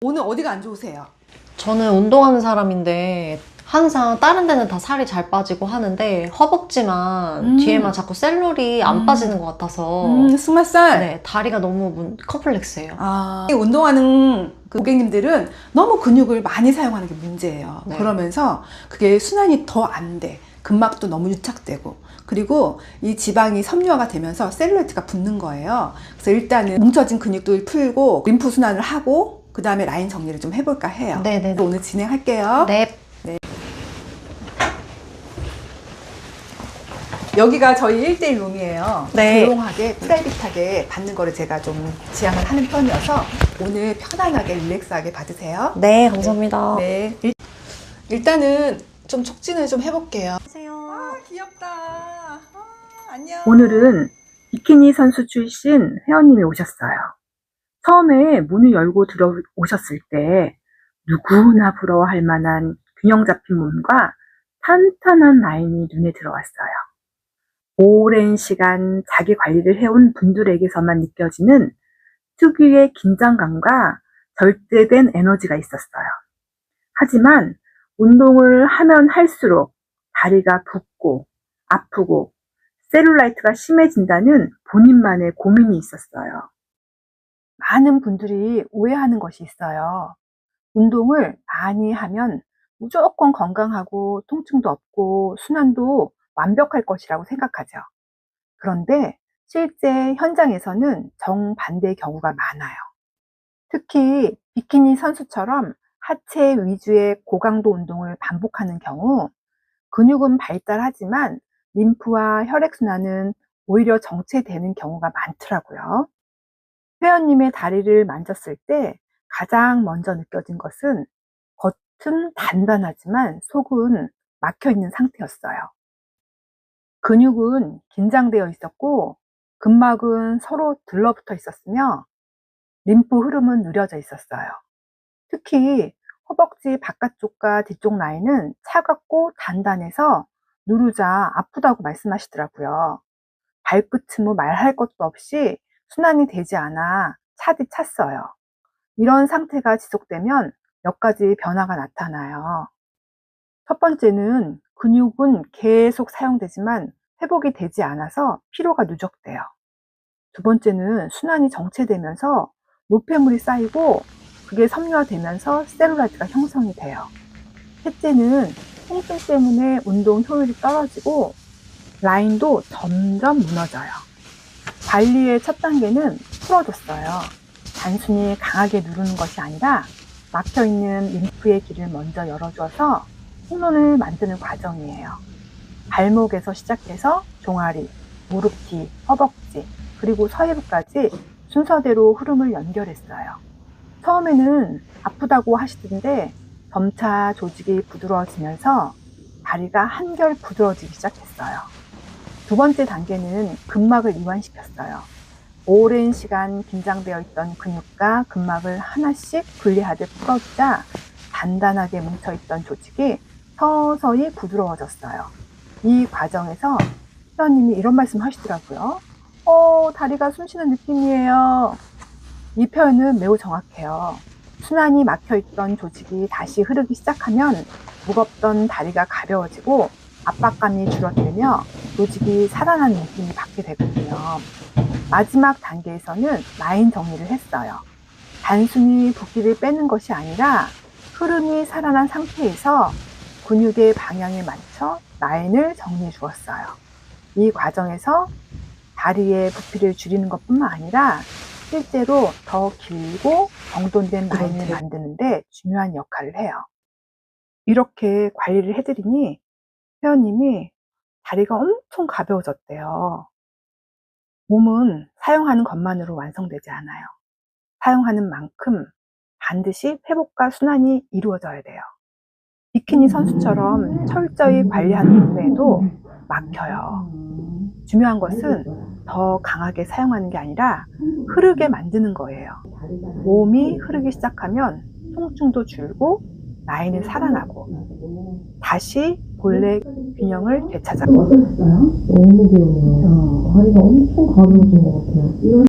오늘 어디가 안 좋으세요? 저는 운동하는 사람인데 항상 다른 데는 다 살이 잘 빠지고 하는데 허벅지만 뒤에만 자꾸 셀룰이 안 빠지는 것 같아서 스마살? 네, 다리가 너무 컴플렉스예요. 운동하는 그 고객님들은 너무 근육을 많이 사용하는 게 문제예요. 네. 그러면서 그게 순환이 더 안 돼. 근막도 너무 유착되고, 그리고 이 지방이 섬유화가 되면서 셀룰라이트가 붙는 거예요. 그래서 일단은 뭉쳐진 근육들 풀고 림프 순환을 하고 그 다음에 라인 정리를 좀 해볼까 해요. 네네. 오늘 진행할게요. 네. 여기가 저희 1대1 룸이에요. 네. 조용하게 프라이빗하게 받는 거를 제가 좀 지향을 하는 편이어서 오늘 편안하게 릴렉스하게 받으세요. 네, 감사합니다. 네. 일단은 좀 촉진을 좀 해볼게요. 안녕하세요. 아, 귀엽다. 안녕. 오늘은 비키니 선수 출신 회원님이 오셨어요. 처음에 문을 열고 들어오셨을 때 누구나 부러워할 만한 균형 잡힌 몸과 탄탄한 라인이 눈에 들어왔어요. 오랜 시간 자기 관리를 해온 분들에게서만 느껴지는 특유의 긴장감과 절제된 에너지가 있었어요. 하지만 운동을 하면 할수록 다리가 붓고 아프고 셀룰라이트가 심해진다는 본인만의 고민이 있었어요. 많은 분들이 오해하는 것이 있어요. 운동을 많이 하면 무조건 건강하고 통증도 없고 순환도 완벽할 것이라고 생각하죠. 그런데 실제 현장에서는 정반대의 경우가 많아요. 특히 비키니 선수처럼 하체 위주의 고강도 운동을 반복하는 경우 근육은 발달하지만 림프와 혈액순환은 오히려 정체되는 경우가 많더라고요. 회원님의 다리를 만졌을 때 가장 먼저 느껴진 것은 겉은 단단하지만 속은 막혀 있는 상태였어요. 근육은 긴장되어 있었고 근막은 서로 들러붙어 있었으며 림프 흐름은 느려져 있었어요. 특히 허벅지 바깥쪽과 뒤쪽 라인은 차갑고 단단해서 누르자 아프다고 말씀하시더라고요. 발끝은 뭐 말할 것도 없이 순환이 되지 않아 차디 찼어요. 이런 상태가 지속되면 몇 가지 변화가 나타나요. 첫 번째는 근육은 계속 사용되지만 회복이 되지 않아서 피로가 누적돼요. 두 번째는 순환이 정체되면서 노폐물이 쌓이고 그게 섬유화되면서 셀룰라이트가 형성이 돼요. 셋째는 통증 때문에 운동 효율이 떨어지고 라인도 점점 무너져요. 관리의 첫 단계는 풀어줬어요. 단순히 강하게 누르는 것이 아니라 막혀있는 림프의 길을 먼저 열어줘서 통로를 만드는 과정이에요. 발목에서 시작해서 종아리, 무릎 뒤, 허벅지, 그리고 서해부까지 순서대로 흐름을 연결했어요. 처음에는 아프다고 하시던데 점차 조직이 부드러워지면서 다리가 한결 부드러워지기 시작했어요. 두 번째 단계는 근막을 이완시켰어요. 오랜 시간 긴장되어 있던 근육과 근막을 하나씩 분리하듯 풀어주자 단단하게 뭉쳐있던 조직이 서서히 부드러워졌어요. 이 과정에서 회원님이 이런 말씀 하시더라고요. 다리가 숨쉬는 느낌이에요. 이 표현은 매우 정확해요. 순환이 막혀있던 조직이 다시 흐르기 시작하면 무겁던 다리가 가벼워지고 압박감이 줄어들며 조직이 살아나는 느낌이 받게 되거든요. 마지막 단계에서는 라인 정리를 했어요. 단순히 붓기를 빼는 것이 아니라 흐름이 살아난 상태에서 근육의 방향에 맞춰 라인을 정리해 주었어요. 이 과정에서 다리의 부피를 줄이는 것뿐만 아니라 실제로 더 길고 정돈된 라인을 만드는데 중요한 역할을 해요. 이렇게 관리를 해드리니 회원님이 다리가 엄청 가벼워졌대요. 몸은 사용하는 것만으로 완성되지 않아요. 사용하는 만큼 반드시 회복과 순환이 이루어져야 돼요. 비키니 선수처럼 철저히 관리하는 후에도 막혀요. 중요한 것은 더 강하게 사용하는 게 아니라 흐르게 만드는 거예요. 몸이 흐르기 시작하면 통증도 줄고 라인은 살아나고 다시 본래 균형을 되찾아요. 어떠셨어요? 너무 귀여워요. 다리가 엄청 가벼워진 것 같아요.